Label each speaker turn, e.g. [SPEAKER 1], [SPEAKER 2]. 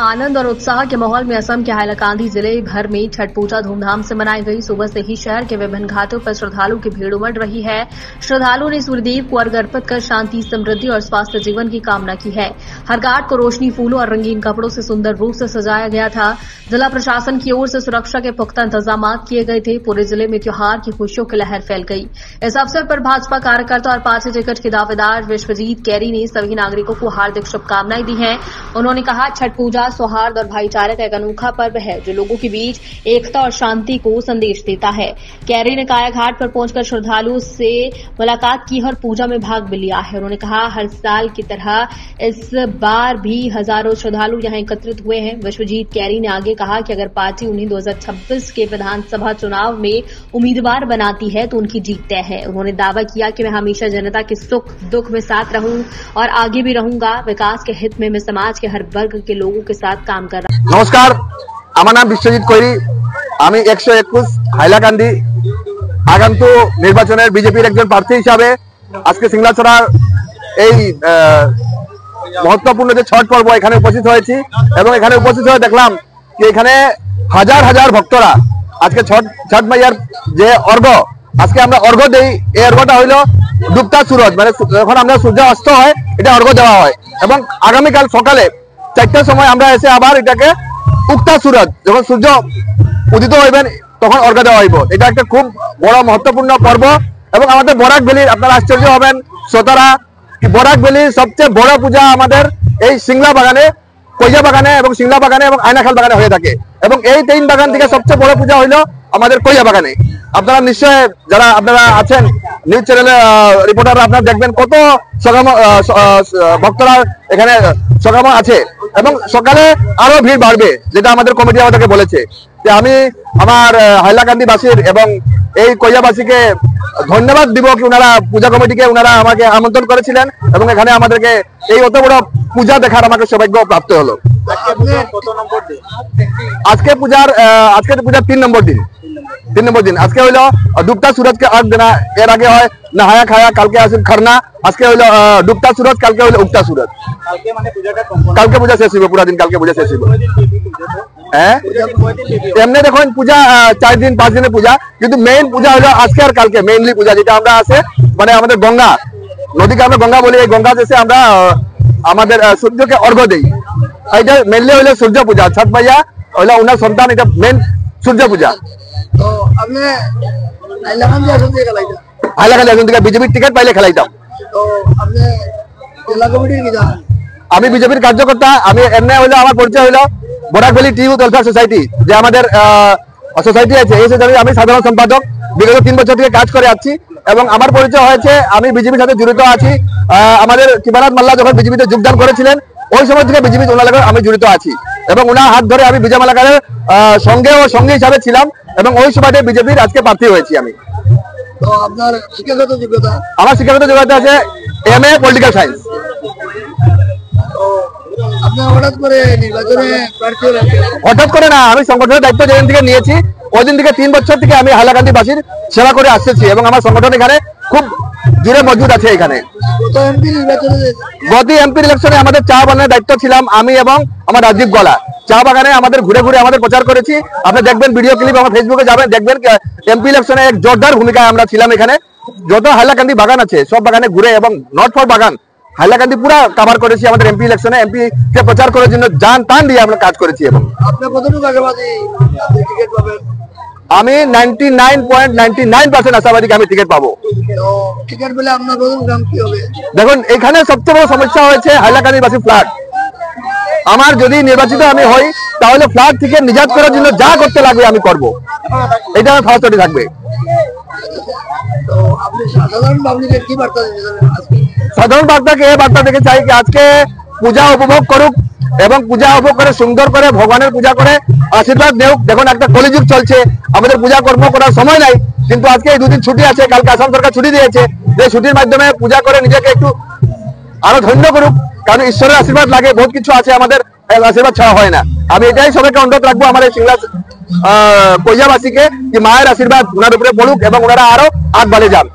[SPEAKER 1] आनंद और उत्साह के माहौल में असम के हाइलाकांदी जिले भर में छठ पूजा धूमधाम से मनाई गई। सुबह से ही शहर के विभिन्न घाटों पर श्रद्धालुओं की भीड़ उमड़ रही है। श्रद्धालुओं ने सूर्यदेव को अर्घ्य अर्पित कर शांति, समृद्धि और स्वास्थ्य जीवन की कामना की है। हर घाट को रोशनी, फूलों और रंगीन कपड़ों से सुंदर रूप से सजाया गया था। जिला प्रशासन की ओर से सुरक्षा के पुख्ता इंतजाम किए गए थे। पूरे जिले में त्योहार की खुशियों की लहर फैल गई। इस अवसर पर भाजपा कार्यकर्ता और पार्टी टिकट के दावेदार विश्वजीत कैरी ने सभी नागरिकों को हार्दिक शुभकामनाएं दी हैं। उन्होंने कहा, छठ पूजा सौहार्द और भाईचारे का एक अनोखा पर्व है जो लोगों के बीच एकता और शांति को संदेश देता है। कैरी ने काया घाट पर पहुंचकर श्रद्धालुओं से मुलाकात की और पूजा में भाग भी लिया है। उन्होंने कहा, हर साल की तरह इस बार भी हजारों श्रद्धालु यहां एकत्रित हुए हैं। विश्वजीत कैरी ने आगे कहा कि अगर पार्टी उन्हें 2026 के विधानसभा चुनाव में उम्मीदवार बनाती है तो उनकी जीत तय है। उन्होंने दावा किया कि मैं हमेशा जनता के सुख दुख में साथ रहूं और आगे भी रहूंगा। विकास के हित में मैं समाज के हर वर्ग के लोगों के साथ काम कर रहा हूं।
[SPEAKER 2] नमस्कार, আমার নাম বিশ্বজিৎ কৈরি। আমি 121 হাইলাকান্দি আগন্তুক নির্বাচনের বিজেপির একজন প্রার্থী হিসাবে আজকে সিংলাছড়ার এই মহত্বপূর্ণ যে ছট পর্ব এখানে উপস্থিত হয়েছি এবং এখানে উপস্থিত হয়ে দেখলাম যে এখানে হাজার হাজার ভক্তরা আজকে ছট মাইয়ার যে অর্ঘ্য আজকে আমরা অর্ঘ্য দেই। এই অর্ঘ্যটা হইল ডুবতা সুরজ, মানে যখন আমরা সূর্য অস্ত হয় এটা অর্ঘ্য দেওয়া হয় এবং আগামীকাল সকালে 4টার সময় আমরা এসে আবার এটাকে উক্তা সুরজ, যখন সূর্য উদিত হইবেন তখন অর্ঘ্য দেওয়া হইব। এটা একটা খুব বড় মহত্বপূর্ণ পর্ব এবং আমাদের বরাক ভ্যালির, আপনারা আশ্চর্য হবেন শ্রোতারা, বরাক ভ্যালির সবচেয়ে বড় পূজা আমাদের এই সিংলা বাগানে, কইয়া বাগানে এবং সিংলা বাগানে এবং আয়নাখাল বাগানে হয়ে থাকে এবং এই 3 বাগান থেকে সবচেয়ে বড় পূজা হইল আমাদের কইয়া বাগানে। আপনারা নিশ্চয় যারা আপনারা আছেন নিউজ চ্যানেলে রিপোর্টাররা আপনারা দেখবেন কত ভক্তরা এখানে সকাম আছে এবং সকালে আরো ভিড় বাড়বে, যেটা আমাদের কমিটি আমাদেরকে বলেছে। যে আমি আমার হাইলাকান্দিবাসীর এবং এই কইয়াবাসীকে ধন্যবাদ দিব কি ওনারা পূজা কমিটিকে ওনারা আমাকে আমন্ত্রণ করেছিলেন এবং এখানে আমাদেরকে এই অত বড় পূজা দেখার আমাকে সৌভাগ্য প্রাপ্ত হলো। আজকে পূজার 3 নম্বর দিন। আজকে হইল ডুবতা সুরজকে अर्घ देना। এর আগে হয় নহায়া খায়া, কালকে আসিল খরনা, আজকে হইল ডুবতা সুরজ, কালকে হইল উগতা সুরজ। কালকে পূজা শেষ হইব, পুরা দিন কালকে পূজা শেষ হইব। হ্যাঁ, এমনি দেখুন পূজা 4 দিন 5 দিনের পূজা, কিন্তু মেইন পূজা হলো আজকে আর কালকে। মেইনলি পূজা যেটা আমরা আছে মানে আমাদের গঙ্গা নদীকে আমরা গঙ্গা বলি, এই গঙ্গা দেশে আমরা আমাদের সূর্যকে অর্ঘ্য দেই। এইটা মেইনলি হইলো সূর্য পূজা। ছট মাইয়া হইলো ওনার সন্তান, এটা মেইন সূর্য পূজা। তো আপনি হাইলাকান্দি আসন থেকে বিজেপির টিকিট পাইলে খেলাইতাম। তো আপনি জেলা কমিটির কি জানেন? আমি বিজেপির কার্যকর্তা। আমি এমনি হইলো আমার পরিচয় হইলো বরাক ভ্যালি টি ইউথ ওয়েলফেয়ার সোসাইটি, যে আমাদের সোসাইটি আছে, এই সোসাইটির আমি সাধারণ সম্পাদক। বিগত 3 বছর থেকে কাজ করে আসছি এবং আমার পরিচয় হয়েছে আমি বিজেপির সাথে জড়িত আছি। আমাদের কিবানাথ মাল্লা যখন বিজেপিতে যোগদান করেছিলেন ওই সময় থেকে বিজেপি ওনার আমি জড়িত আছি এবং ওনার হাত ধরে আমি বিজয় মালাকারের সঙ্গে হিসাবে ছিলাম এবং ওই সময়তে বিজেপির আজকে প্রার্থী হয়েছি আমি। তো আপনার শিক্ষাগত যোগ্যতা? আমার শিক্ষাগত যোগ্যতা আছে MA পলিটিক্যাল সায়েন্স। হঠাৎ করে না, আমি সংগঠনের দায়িত্ব যেদিন থেকে নিয়েছি ওই দিন থেকে 3 বছর থেকে আমি হাইলাকান্দিবাসীর সেবা করে আসতেছি এবং আমার সংগঠন এখানে খুব জুড়ে মজবুত আছে। এখানে গত এমপি ইলেকশনে আমাদের চা বাগানের দায়িত্ব ছিলাম আমি এবং আমার রাজীব গলা। চা বাগানে আমাদের ঘুরে ঘুরে আমাদের প্রচার করেছি। আপনি দেখবেন ভিডিও ক্লিপ, আমার ফেসবুকে যাবেন দেখবেন এমপি ইলেকশনে এক জোরদার ভূমিকায় আমরা ছিলাম। এখানে যত হাইলাকান্দি বাগান আছে সব বাগানে ঘুরে এবং নট ফর বাগান হাইলাকান্দি পুরা কভার করেছি। আমাদের এমপি ইলেকশনে এমপি কে প্রচার করার জন্য জান টান দিয়ে আমরা কাজ করেছি এবং আমি 99.99% আশাবাদী আমি টিকিট পাবো। দেখুন এখানে সবচেয়ে বড় সমস্যা হয়েছে হাইলাকান্দিবাসী ফ্ল্যাট। আমার যদি নির্বাচিত আমি হই তাহলে ফ্ল্যাট থেকে নিজাত করার জন্য যা করতে লাগবে আমি করব, এটা আমার ফার্স্ট থাকবে। সাধারণ বার্তাকে এই বার্তা দেখে চাই কি আজকে পূজা উপভোগ করুক এবং পূজা উপভোগ করে সুন্দর করে ভগবানের পূজা করে আশীর্বাদ নেউক। দেখুন একটা কলিযুগ চলছে, আমাদের পূজা কর্ম করার সময় নাই, কিন্তু আজকে এই 2 দিন ছুটি আছে, কালকে আসাম সরকার ছুটি দিয়েছে, যে ছুটির মাধ্যমে পূজা করে নিজেকে একটু আরো ধন্য করুক, কারণ ঈশ্বরের আশীর্বাদ লাগে, বহুত কিছু আছে, আমাদের আশীর্বাদ ছাড়া হয় না। আমি এটাই সবাইকে অনুরোধ রাখবো আমার এই সিংলা কইয়াবাসীকে যে মায়ের আশীর্বাদ ওনার উপরে পড়ুক এবং ওনারা আরো আগ বাড়ে যান।